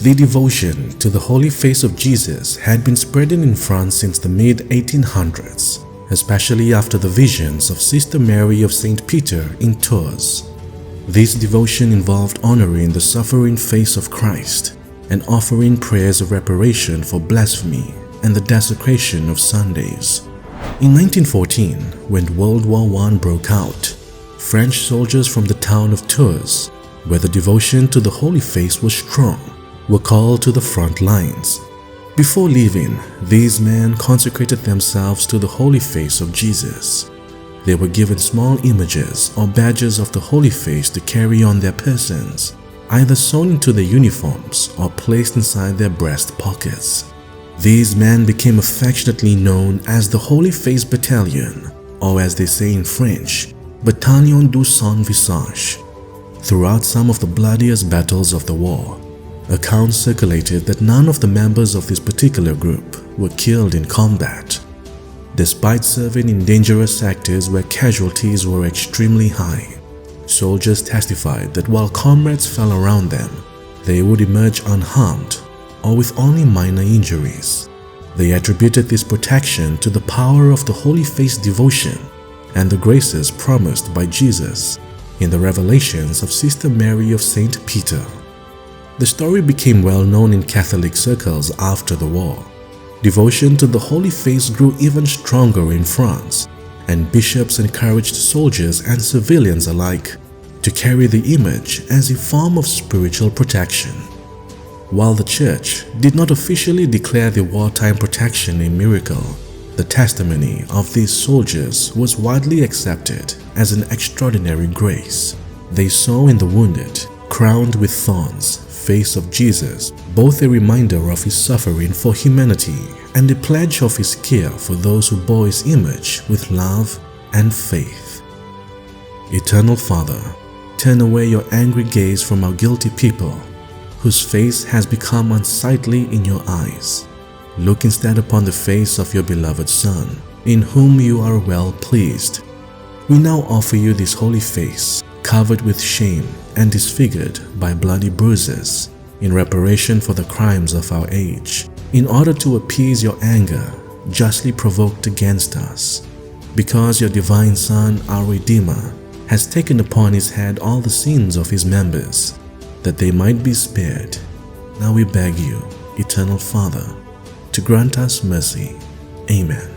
The devotion to the holy face of Jesus had been spreading in France since the mid-1800s, especially after the visions of Sister Mary of St. Peter in Tours. This devotion involved honoring the suffering face of Christ and offering prayers of reparation for blasphemy and the desecration of Sundays. In 1914, when World War I broke out, French soldiers from the town of Tours, where the devotion to the Holy Face was strong, were called to the front lines. Before leaving, these men consecrated themselves to the Holy Face of Jesus. They were given small images or badges of the Holy Face to carry on their persons, either sewn into their uniforms or placed inside their breast pockets. These men became affectionately known as the Holy Face Battalion, or as they say in French, Battalion du Saint Visage. Throughout some of the bloodiest battles of the war, accounts circulated that none of the members of this particular group were killed in combat. Despite serving in dangerous sectors where casualties were extremely high, soldiers testified that while comrades fell around them, they would emerge unharmed or with only minor injuries. They attributed this protection to the power of the Holy Face devotion and the graces promised by Jesus in the revelations of Sister Mary of St. Peter. The story became well known in Catholic circles after the war. Devotion to the Holy Face grew even stronger in France, and bishops encouraged soldiers and civilians alike to carry the image as a form of spiritual protection. While the Church did not officially declare the wartime protection a miracle, the testimony of these soldiers was widely accepted as an extraordinary grace. They saw in the wounded, crowned with thorns, face of Jesus both a reminder of his suffering for humanity and a pledge of his care for those who bore his image with love and faith. Eternal Father, turn away your angry gaze from our guilty people, whose face has become unsightly in your eyes. Look instead upon the face of your beloved Son, in whom you are well pleased. We now offer you this holy face, covered with shame and disfigured by bloody bruises, in reparation for the crimes of our age, in order to appease your anger justly provoked against us. Because your divine Son, our Redeemer, has taken upon his head all the sins of his members, that they might be spared. Now we beg you, Eternal Father, to grant us mercy. Amen.